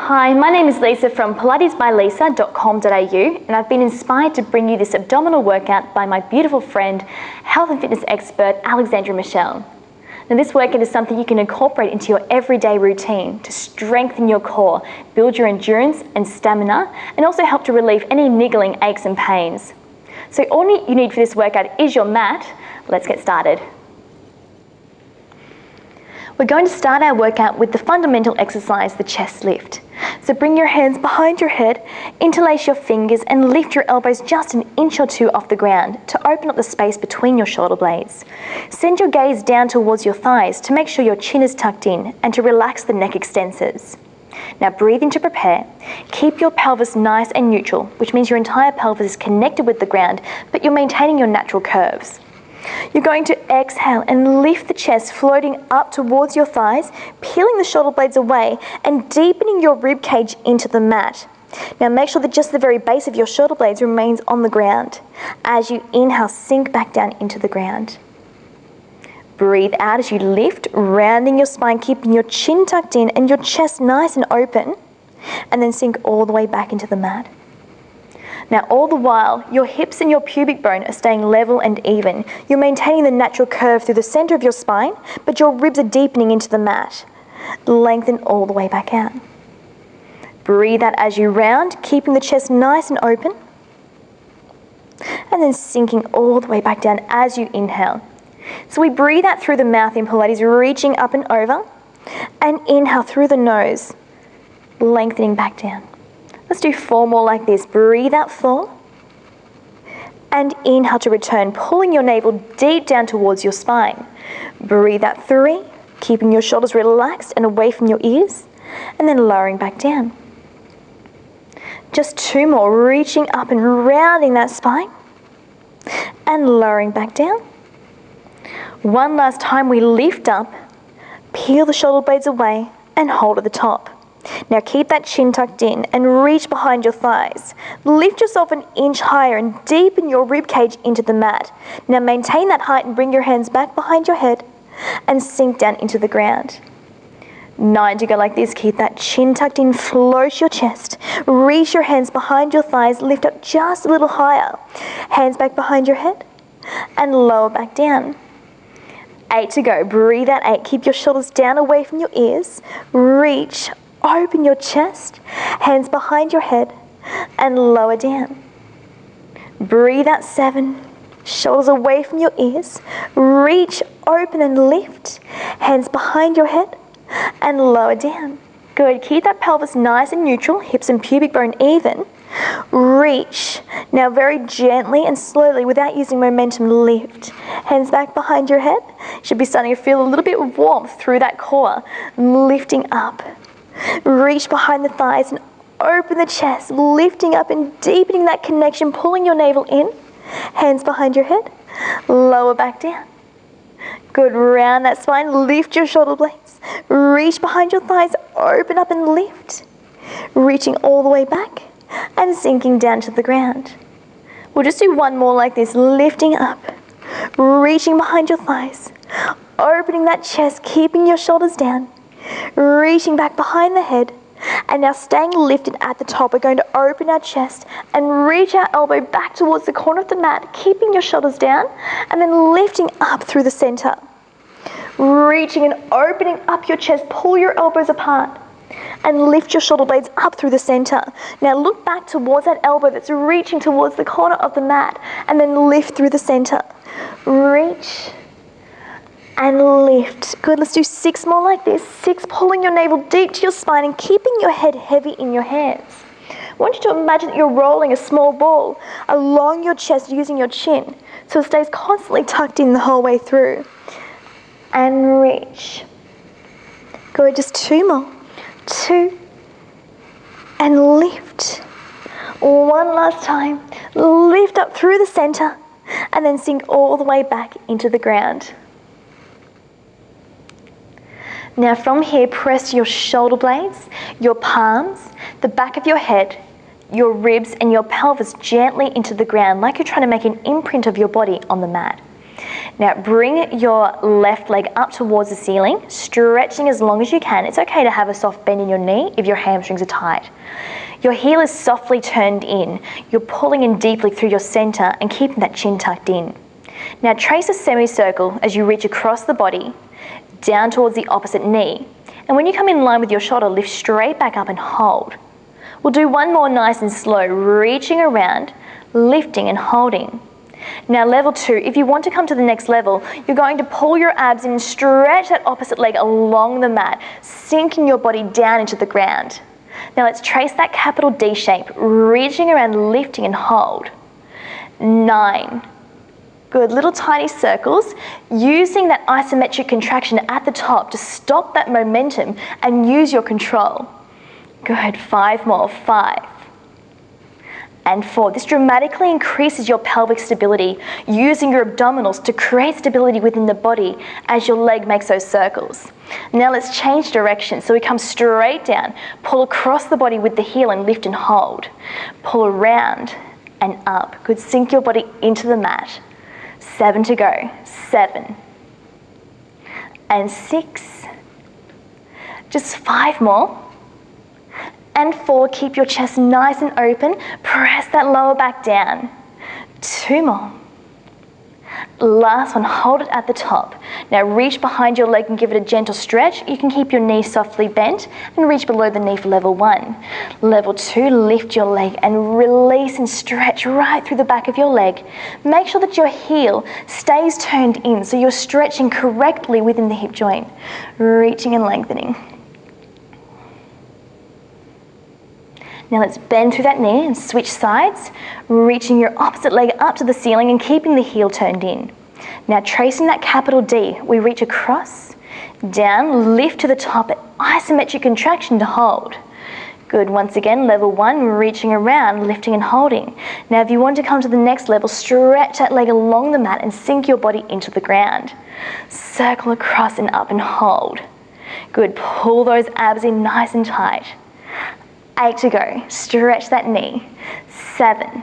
Hi, my name is Lisa from pilatesbylisa.com.au, and I've been inspired to bring you this abdominal workout by my beautiful friend, health and fitness expert, Alexandra Michelle. Now, this workout is something you can incorporate into your everyday routine to strengthen your core, build your endurance and stamina, and also help to relieve any niggling aches and pains. So all you need for this workout is your mat. Let's get started. We're going to start our workout with the fundamental exercise, the chest lift. So bring your hands behind your head, interlace your fingers and lift your elbows just an inch or two off the ground to open up the space between your shoulder blades. Send your gaze down towards your thighs to make sure your chin is tucked in and to relax the neck extensors. Now breathe in to prepare. Keep your pelvis nice and neutral, which means your entire pelvis is connected with the ground, but you're maintaining your natural curves. You're going to exhale and lift the chest, floating up towards your thighs, peeling the shoulder blades away and deepening your rib cage into the mat. Now make sure that just the very base of your shoulder blades remains on the ground. As you inhale, sink back down into the ground. Breathe out as you lift, rounding your spine, keeping your chin tucked in and your chest nice and open, and then sink all the way back into the mat. Now all the while, your hips and your pubic bone are staying level and even. You're maintaining the natural curve through the center of your spine, but your ribs are deepening into the mat. Lengthen all the way back out. Breathe out as you round, keeping the chest nice and open, and then sinking all the way back down as you inhale. So we breathe out through the mouth in Pilates, reaching up and over, and inhale through the nose, lengthening back down. Let's do 4 more like this. Breathe out 4. And inhale to return, pulling your navel deep down towards your spine. Breathe out 3, keeping your shoulders relaxed and away from your ears, and then lowering back down. Just 2 more, reaching up and rounding that spine, and lowering back down. One last time, we lift up, peel the shoulder blades away, and hold at the top. Now keep that chin tucked in and reach behind your thighs. Lift yourself an inch higher and deepen your rib cage into the mat. Now maintain that height and bring your hands back behind your head and sink down into the ground. 9 to go like this. Keep that chin tucked in, float your chest. Reach your hands behind your thighs, lift up just a little higher. Hands back behind your head and lower back down. 8 to go. Breathe out 8. Keep your shoulders down away from your ears. Reach. Open your chest, hands behind your head, and lower down. Breathe out 7, shoulders away from your ears. Reach, open and lift, hands behind your head, and lower down. Good, keep that pelvis nice and neutral, hips and pubic bone even. Reach. Now very gently and slowly, without using momentum, lift. Hands back behind your head. You should be starting to feel a little bit of warmth through that core. Lifting up. Reach behind the thighs and open the chest, lifting up and deepening that connection, pulling your navel in. Hands behind your head, lower back down. Good, round that spine, lift your shoulder blades. Reach behind your thighs, open up and lift. Reaching all the way back and sinking down to the ground. We'll just do 1 more like this, lifting up, reaching behind your thighs, opening that chest, keeping your shoulders down. Reaching back behind the head, and now staying lifted at the top. We're going to open our chest and reach our elbow back towards the corner of the mat, keeping your shoulders down, and then lifting up through the center. Reaching and opening up your chest, pull your elbows apart, and lift your shoulder blades up through the center. Now look back towards that elbow that's reaching towards the corner of the mat, and then lift through the center. Reach and lift. Good, let's do 6 more like this. 6, pulling your navel deep to your spine and keeping your head heavy in your hands. I want you to imagine that you're rolling a small ball along your chest using your chin, so it stays constantly tucked in the whole way through. And reach. Good, just 2 more. 2. And lift. 1 last time. Lift up through the center and then sink all the way back into the ground. Now from here, press your shoulder blades, your palms, the back of your head, your ribs and your pelvis gently into the ground, like you're trying to make an imprint of your body on the mat. Now bring your left leg up towards the ceiling, stretching as long as you can. It's okay to have a soft bend in your knee if your hamstrings are tight. Your heel is softly turned in. You're pulling in deeply through your center and keeping that chin tucked in. Now trace a semicircle as you reach across the body, down towards the opposite knee. And when you come in line with your shoulder, lift straight back up and hold. We'll do one more nice and slow, reaching around, lifting and holding. Now level 2, if you want to come to the next level, you're going to pull your abs in and stretch that opposite leg along the mat, sinking your body down into the ground. Now let's trace that capital D shape, reaching around, lifting and hold. 9. Good, little tiny circles, using that isometric contraction at the top to stop that momentum and use your control. Good, 5 more, 5. And 4. This dramatically increases your pelvic stability, using your abdominals to create stability within the body as your leg makes those circles. Now let's change direction. So we come straight down, pull across the body with the heel and lift and hold. Pull around and up. Good, sink your body into the mat. 7 to go. 7. And 6. Just 5 more. And 4, keep your chest nice and open. Press that lower back down. 2 more. Last one, hold it at the top. Now reach behind your leg and give it a gentle stretch. You can keep your knee softly bent and reach below the knee for level 1. Level 2, lift your leg and release and stretch right through the back of your leg. Make sure that your heel stays turned in so you're stretching correctly within the hip joint. Reaching and lengthening. Now let's bend through that knee and switch sides, reaching your opposite leg up to the ceiling and keeping the heel turned in. Now tracing that capital D, we reach across, down, lift to the top, isometric contraction to hold. Good, once again, level 1, reaching around, lifting and holding. Now if you want to come to the next level, stretch that leg along the mat and sink your body into the ground. Circle across and up and hold. Good, pull those abs in nice and tight. 8 to go, stretch that knee. 7,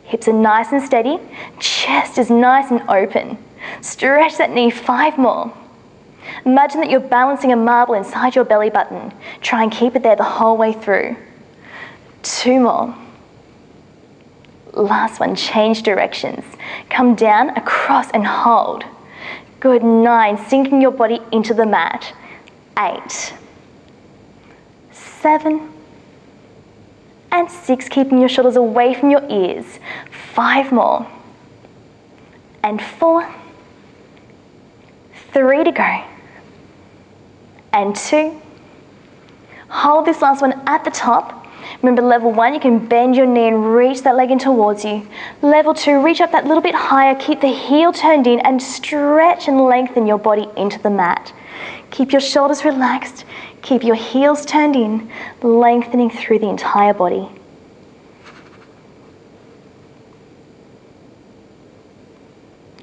hips are nice and steady, chest is nice and open. Stretch that knee. 5 more. Imagine that you're balancing a marble inside your belly button. Try and keep it there the whole way through. 2 more. Last one, change directions. Come down, across and hold. Good, 9, sinking your body into the mat. 8, 7, and 6, keeping your shoulders away from your ears. 5 more. And 4. 3 to go. And 2. Hold this last one at the top. Remember, level 1, you can bend your knee and reach that leg in towards you. Level 2, reach up that little bit higher, keep the heel turned in and stretch and lengthen your body into the mat. Keep your shoulders relaxed. Keep your heels turned in, lengthening through the entire body.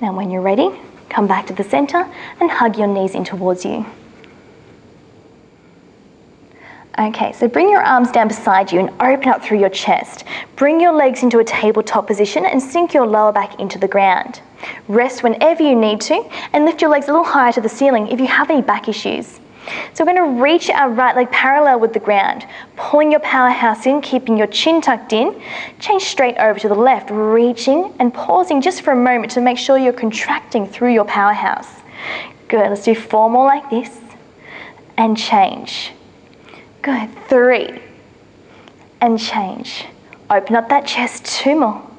Now when you're ready, come back to the center and hug your knees in towards you. Okay, so bring your arms down beside you and open up through your chest. Bring your legs into a tabletop position and sink your lower back into the ground. Rest whenever you need to and lift your legs a little higher to the ceiling if you have any back issues. So we're going to reach our right leg parallel with the ground, pulling your powerhouse in, keeping your chin tucked in. Change straight over to the left, reaching and pausing just for a moment to make sure you're contracting through your powerhouse. Good, let's do 4 more like this and change. Good, 3 and change. Open up that chest, 2 more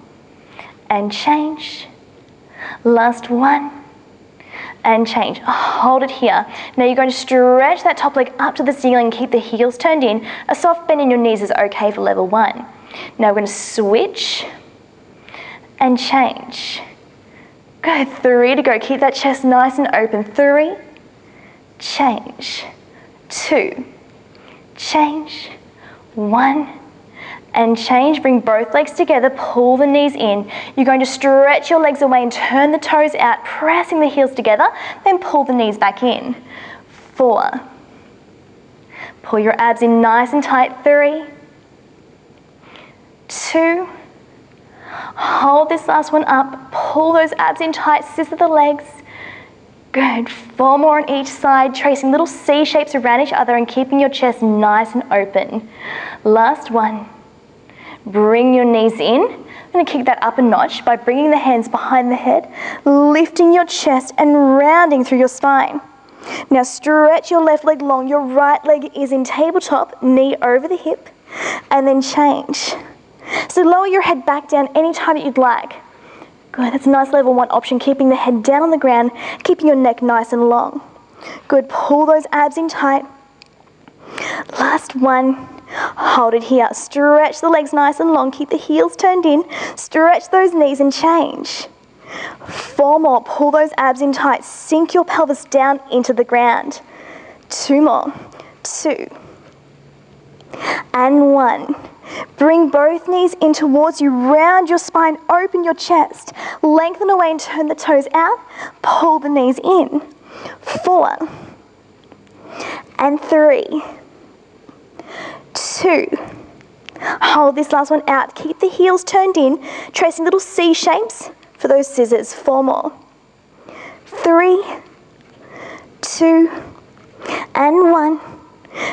and change. Last 1. And change. Hold it here. Now you're going to stretch that top leg up to the ceiling, keep the heels turned in. A soft bend in your knees is okay for level 1. Now we're going to switch and change. Good, 3 to go. Keep that chest nice and open. 3, change. 2, change. 1, and change. Bring both legs together, pull the knees in. You're going to stretch your legs away and turn the toes out, pressing the heels together, then pull the knees back in. 4. Pull your abs in nice and tight. 3, 2. Hold this last one up, pull those abs in tight, scissor the legs. Good. 4 more on each side, tracing little C shapes around each other and keeping your chest nice and open. Last one. Bring your knees in. I'm going to kick that up a notch by bringing the hands behind the head, lifting your chest and rounding through your spine. Now stretch your left leg long, your right leg is in tabletop, knee over the hip, and then change. So lower your head back down anytime that you'd like. Good, that's a nice level 1 option, keeping the head down on the ground, keeping your neck nice and long. Good, pull those abs in tight. Last one, hold it here. Stretch the legs nice and long, keep the heels turned in, stretch those knees and change. 4 more, pull those abs in tight, sink your pelvis down into the ground. 2 more, 2, and 1. Bring both knees in towards you, round your spine, open your chest, lengthen away and turn the toes out, pull the knees in. 4, and 3, 2. Hold this last one out, keep the heels turned in, tracing little C shapes for those scissors. 4 more. 3, 2, and 1.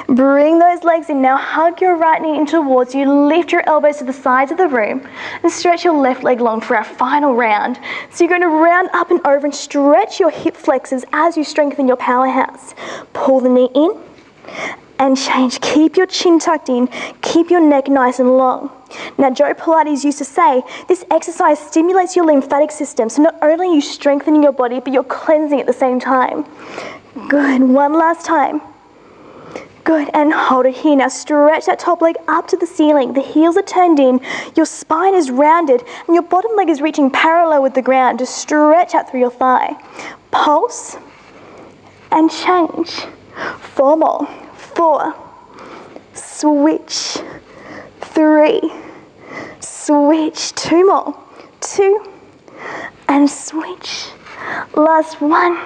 Bring those legs in. Now hug your right knee in towards you, lift your elbows to the sides of the room, and stretch your left leg long for our final round. So you're going to round up and over and stretch your hip flexors as you strengthen your powerhouse. Pull the knee in and change. Keep your chin tucked in, keep your neck nice and long. Now Joe Pilates used to say, this exercise stimulates your lymphatic system, so not only are you strengthening your body, but you're cleansing at the same time. Good, one last time. Good, and hold it here. Now stretch that top leg up to the ceiling. The heels are turned in, your spine is rounded, and your bottom leg is reaching parallel with the ground. Just stretch out through your thigh. Pulse, and change. 4 more. 4, switch. 3, switch. 2 more. 2, and switch. Last one.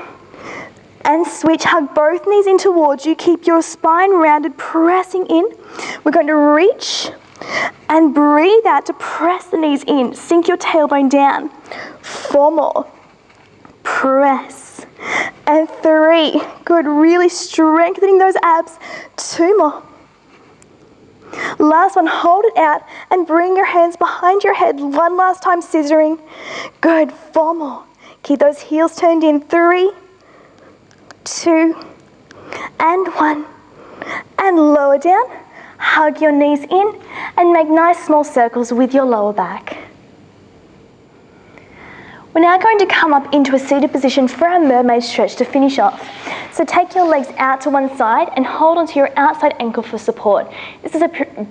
And switch, hug both knees in towards you, keep your spine rounded, pressing in. We're going to reach and breathe out to press the knees in, sink your tailbone down. 4 more, press, and 3, good, really strengthening those abs. 2 more. Last one, hold it out and bring your hands behind your head. 1 last time, scissoring. Good, 4 more. Keep those heels turned in. 3, 2, and 1. And lower down, hug your knees in, and make nice small circles with your lower back. We're now going to come up into a seated position for our mermaid stretch to finish off. So take your legs out to one side and hold onto your outside ankle for support. This is a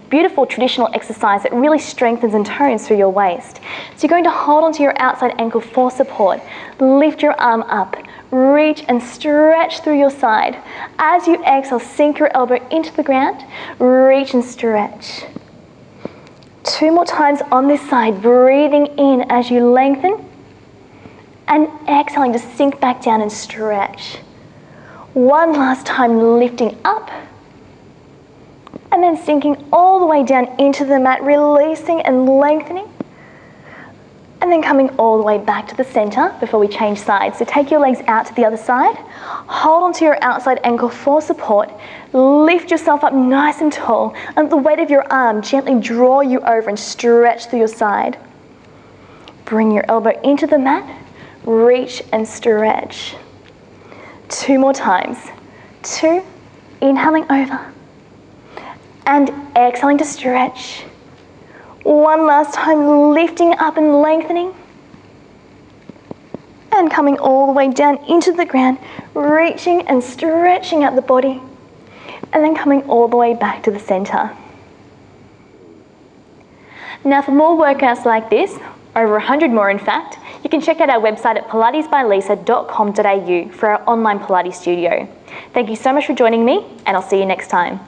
beautiful traditional exercise that really strengthens and tones through your waist. So you're going to hold onto your outside ankle for support. Lift your arm up. Reach and stretch through your side. As you exhale, sink your elbow into the ground. Reach and stretch. 2 more times on this side, breathing in as you lengthen. And exhaling to sink back down and stretch. 1 last time, lifting up. And then sinking all the way down into the mat, releasing and lengthening. And then coming all the way back to the center before we change sides. So take your legs out to the other side. Hold onto your outside ankle for support. Lift yourself up nice and tall. And the weight of your arm gently draw you over and stretch through your side. Bring your elbow into the mat. Reach and stretch. 2 more times. 2, inhaling over. And exhaling to stretch. 1 last time, lifting up and lengthening. And coming all the way down into the ground, reaching and stretching out the body. And then coming all the way back to the center. Now for more workouts like this, over 100 more in fact, you can check out our website at pilatesbylisa.com.au for our online Pilates studio. Thank you so much for joining me, and I'll see you next time.